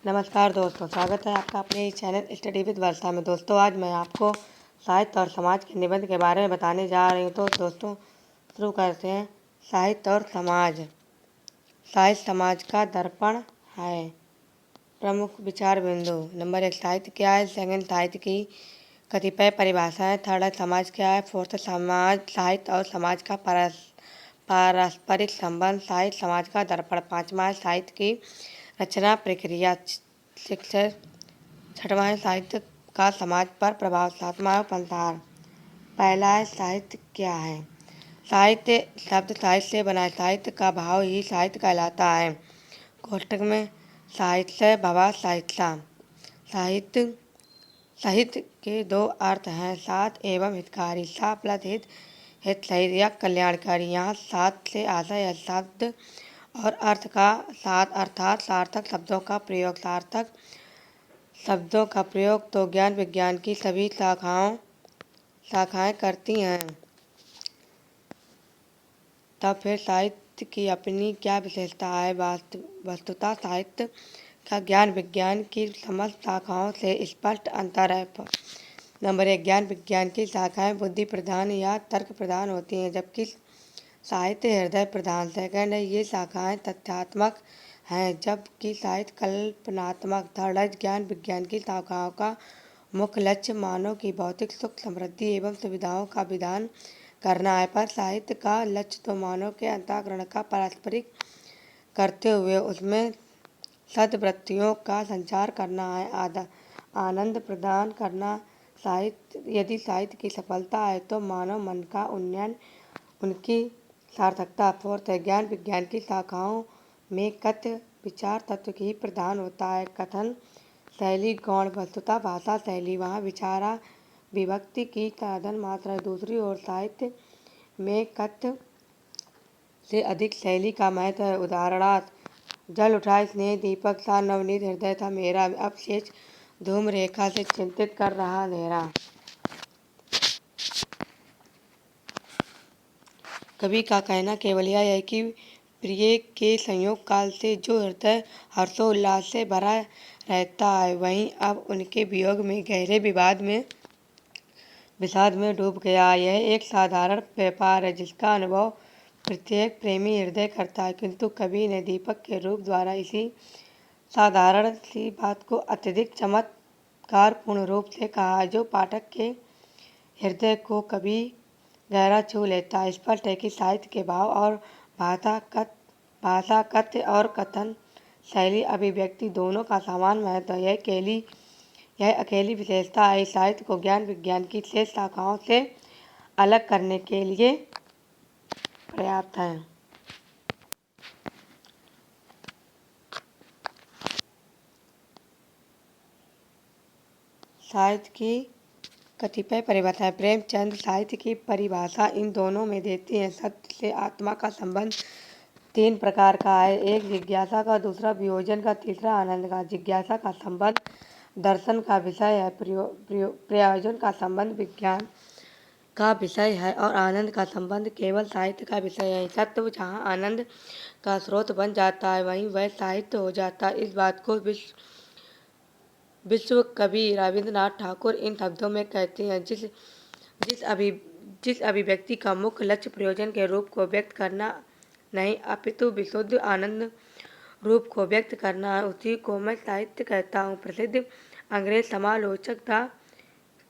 नमस्कार दोस्तों, स्वागत है आपका अपने इस चैनल स्टडी विद वर्षा में। दोस्तों, आज मैं आपको साहित्य और समाज के निबंध के बारे में बताने जा रही हूँ। तो दोस्तों, शुरू करते हैं। साहित्य और समाज। साहित्य समाज का दर्पण है। प्रमुख विचार बिंदु। नंबर 1, साहित्य क्या है। सेकंड, साहित्य की कतिपय परिभाषाएं। थर्ड, समाज क्या है। फोर्थ, समाज, साहित्य और समाज का पारस्परिक संबंध। साहित्य समाज का दर्पण। पाँचवा, साहित्य की रचना प्रक्रिया। शिक्षक। छठवां है साहित्य का समाज पर प्रभाव। सातवां पंथार। पहला है साहित्य क्या है। साहित्य शब्द साहित्य से बना है। साहित्य का भाव ही साहित्य कहलाता है। कोष्टक में साहित्य भवा साहित्य। साहित्य साहित्य के दो अर्थ हैं, साथ एवं हितकारी। सा प्लस हित, हित सहित या कल्याणकारी। यहाँ साथ से आशय है शब्द और अर्थ का साथ, अर्थात सार्थक शब्दों का प्रयोग। सार्थक शब्दों का प्रयोग तो ज्ञान विज्ञान की सभी शाखाएं करती हैं। तब फिर साहित्य की अपनी क्या विशेषता है। वस्तुतः साहित्य का ज्ञान विज्ञान की समस्त शाखाओं से स्पष्ट अंतर है। नंबर 1, ज्ञान विज्ञान की शाखाएं बुद्धि प्रधान या तर्क प्रधान होती हैं, जबकि साहित्य हृदय प्रधान। सेकंड है, ये शाखाएं तथ्यात्मक हैं, जबकि साहित्य कल्पनात्मक। थर्ड है, ज्ञान विज्ञान की शाखाओं का मुख्य लक्ष्य मानव की भौतिक सुख समृद्धि एवं सुविधाओं का विधान करना है, पर साहित्य का लक्ष्य तो मानव के अंतःकरण का पारस्परिक करते हुए उसमें सद्वृत्तियों का संचार करना है, आनंद प्रदान करना। यदि साहित्य की सफलता है तो मानव मन का उन्नयन, उनकी सार्थकता। फोर्थ है, ज्ञान विज्ञान की शाखाओं में कथ्य विचार तत्व ही प्रधान होता है। कथन शैली गौण। वस्तुतः भाषा शैली वहाँ विचारा विभक्ति की साधन मात्र है। दूसरी ओर साहित्य में कथ्य से अधिक शैली का महत्व है। उदाहरणार्थ, जल उठाए स्नेह दीपक सा, नवनीत हृदय था मेरा, अब शेष धूम रेखा से चिंतित कर रहा अंधेरा। कवि का कहना केवल यह है कि प्रिय के संयोग काल से जो हृदय हर्षोल्लास से भरा रहता है, वहीं अब उनके वियोग में गहरे विषाद में डूब गया। यह एक साधारण व्यापार है जिसका अनुभव प्रत्येक प्रेमी हृदय करता है, किंतु कवि ने दीपक के रूप द्वारा इसी साधारण सी बात को अत्यधिक चमत्कारपूर्ण रूप से कहा है, जो पाठक के हृदय को कभी गहरा छू लेता है। स्पष्ट है कि साहित्य के भाव और भाषा कथ्य और कथन शैली अभिव्यक्ति दोनों का समान महत्व है। यह अकेली विशेषता है साहित्य को ज्ञान विज्ञान की शेष शाखाओं से अलग करने के लिए पर्याप्त है। साहित्य की कतिपय परिभाषाएं। प्रेमचंद साहित्य की परिभाषा इन दोनों में देते हैं। सत्य से आत्मा का संबंध 3 प्रकार का है, एक जिज्ञासा का, दूसरा वियोजन का, तीसरा आनंद का। जिज्ञासा का संबंध दर्शन का विषय है, प्रयोजन का संबंध विज्ञान का विषय है और आनंद का संबंध केवल साहित्य का विषय है। सत्य जहाँ आनंद का स्रोत बन जाता है, वहीं वह साहित्य हो जाता है। इस बात को विश्व कवि रविंद्रनाथ ठाकुर इन शब्दों में कहते हैं, जिस अभिव्यक्ति का मुख्य लक्ष्य प्रयोजन के रूप को व्यक्त करना नहीं अपितु विशुद्ध आनंद रूप को व्यक्त करना है, उसी को मैं साहित्य कहता हूँ। प्रसिद्ध अंग्रेज समालोचक द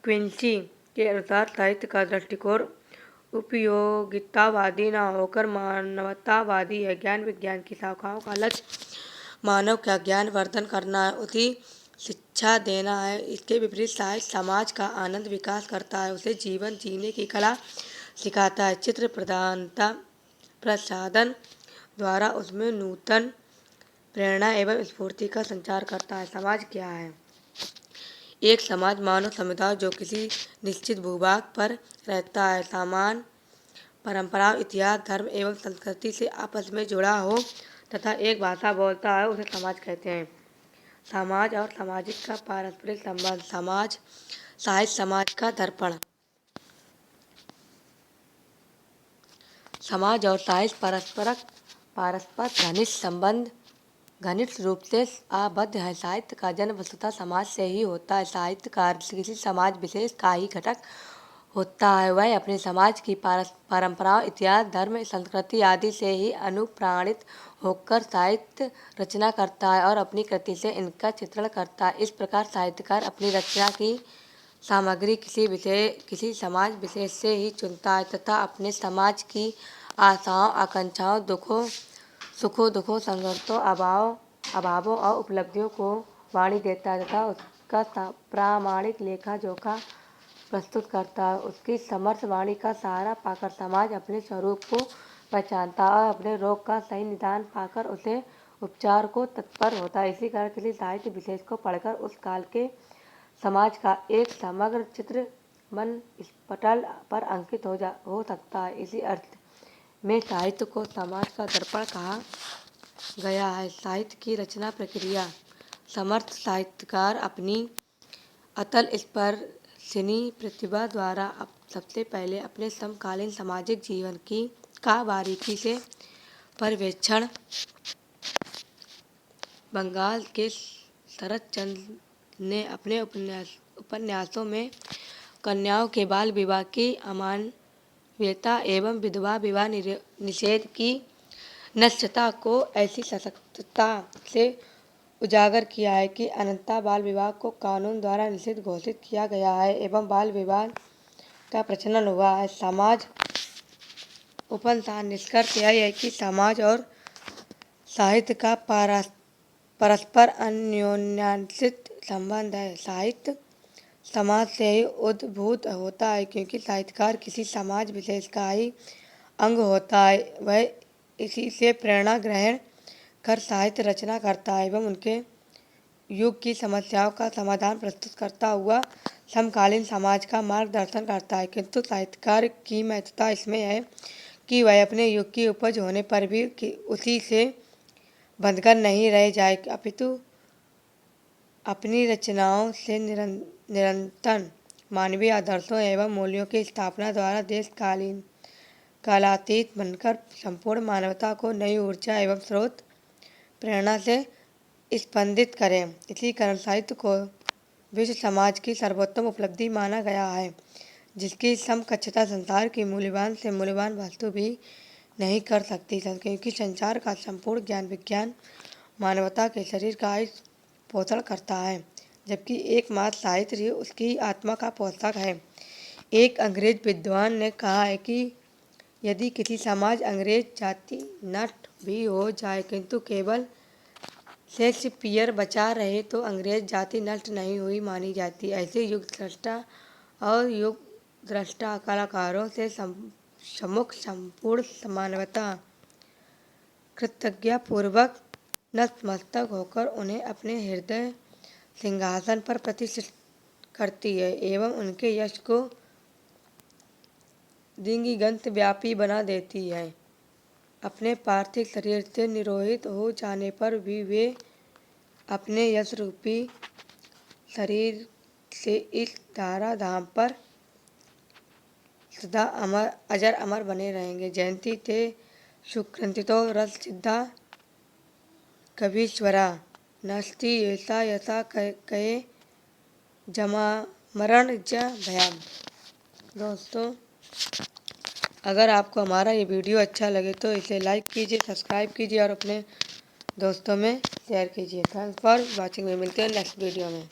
क्विंसी के अनुसार साहित्य का दृष्टिकोण उपयोगितावादी न होकर मानवतावादी है। ज्ञान विज्ञान की शाखाओं का लक्ष्य मानव का ज्ञान वर्धन करना है, उसी शिक्षा देना है। इसके विपरीत साहित्य समाज का आनंद विकास करता है, उसे जीवन जीने की कला सिखाता है। चित्र प्रसाधन द्वारा उसमें नूतन प्रेरणा एवं स्फूर्ति का संचार करता है। समाज क्या है। एक समाज मानव समुदाय जो किसी निश्चित भूभाग पर रहता है, सामान परंपराओं, इतिहास, धर्म एवं संस्कृति से आपस में जुड़ा हो तथा एक भाषा बोलता है, उसे समाज कहते हैं। समाज और सामाजिक का पारस्परिक संबंध। साहित्य समाज का दर्पण। समाज और साहित्य परस्पर घनिष्ठ संबंध घनिष्ठ रूप से आबद्ध है। साहित्य का जन्म वस्तुतः समाज से ही होता है। साहित्यकार किसी समाज विशेष का ही घटक होता है। वह अपने समाज की परंपराओं, इतिहास, धर्म, संस्कृति आदि से ही अनुप्राणित होकर साहित्य रचना करता है और अपनी कृति से इनका चित्रण करता है। इस प्रकार साहित्यकार अपनी रचना की सामग्री किसी समाज विशेष से ही चुनता है तथा अपने समाज की आशाओं, आकांक्षाओं, सुखों, दुखों, संघर्षों, अभावों और उपलब्धियों को वाणी देता है तथा उसका प्रामाणिक लेखा जोखा प्रस्तुत करता है। उसकी समर्थ वाणी का सहारा पाकर समाज अपने स्वरूप को पहचानता है और अपने रोग का सही निदान पाकर उसे उपचार को तत्पर होता है। इसी कारण किसी साहित्य विशेष को पढ़कर उस काल के समाज का एक समग्र चित्र मन पटल पर अंकित हो सकता है। इसी अर्थ में साहित्य को समाज का दर्पण कहा गया है। साहित्य की रचना प्रक्रिया। समर्थ साहित्यकार अपनी अतल स्पर्शनी प्रतिभा द्वारा सबसे पहले अपने समकालीन सामाजिक जीवन का बारीकी से पर्यवेक्षण। बंगाल के शरत चंद्र ने अपने उपन्यासों में कन्याओं के बाल विवाह की अमानवीयता एवं विधवा विवाह निषेध की निश्चयता को ऐसी सशक्तता से उजागर किया है कि अनंतता बाल विवाह को कानून द्वारा निषिद्ध घोषित किया गया है एवं बाल विवाह का प्रचलन हुआ है। समाज उपनिषद निष्कर्ष यह है कि समाज और साहित्य का परस्पर अन्योन्याश्रित संबंध है। साहित्य समाज से ही उद्भूत होता है क्योंकि साहित्यकार किसी समाज विशेष का ही अंग होता है। वह इसी से प्रेरणा ग्रहण कर साहित्य रचना करता है एवं उनके युग की समस्याओं का समाधान प्रस्तुत करता हुआ समकालीन समाज का मार्गदर्शन करता है। किंतु साहित्यकार की महत्वता इसमें है कि वह अपने युग की उपज होने पर भी उसी से बंधकर नहीं रह जाए, अपितु अपनी रचनाओं से निरंतर मानवीय आदर्शों एवं मूल्यों की स्थापना द्वारा देश कालातीत बनकर संपूर्ण मानवता को नई ऊर्जा एवं स्रोत प्रेरणा से स्पंदित करें। इसी कारण साहित्य को विश्व समाज की सर्वोत्तम उपलब्धि माना गया है, जिसकी समकक्षता संसार की मूल्यवान से मूल्यवान वस्तु भी नहीं कर सकती, क्योंकि संसार का संपूर्ण ज्ञान विज्ञान मानवता के शरीर का ही पोषण करता है, जबकि एकमात्र साहित्य ही उसकी आत्मा का पोषक है। एक अंग्रेज विद्वान ने कहा है कि यदि किसी समाज अंग्रेज जाति नष्ट भी हो जाए किंतु केवल शेक्सपियर बचा रहे तो अंग्रेज जाति नष्ट नहीं हुई मानी जाती। ऐसे युग दृष्टा और युग दृष्टा कलाकारों से सम्मुख संपूर्ण मानवता कृतज्ञतापूर्वक नतमस्तक होकर उन्हें अपने हृदय सिंहासन पर प्रतिष्ठित करती है एवं उनके यश को दिगंत व्यापी बना देती है। अपने पार्थिव शरीर से निरोहित हो जाने पर भी वे अपने यश रूपी शरीर से इस धराधाम पर सदा अजर अमर बने रहेंगे। जयंती ते सुकृतितो रस सिद्धा कवीश्वरा नस्ति ऐसा यसा कहे जमा मरण ज भयाम। दोस्तों, अगर आपको हमारा ये वीडियो अच्छा लगे तो इसे लाइक कीजिए, सब्सक्राइब कीजिए और अपने दोस्तों में शेयर कीजिए। Thanks for watching. मिलते हैं नेक्स्ट वीडियो में।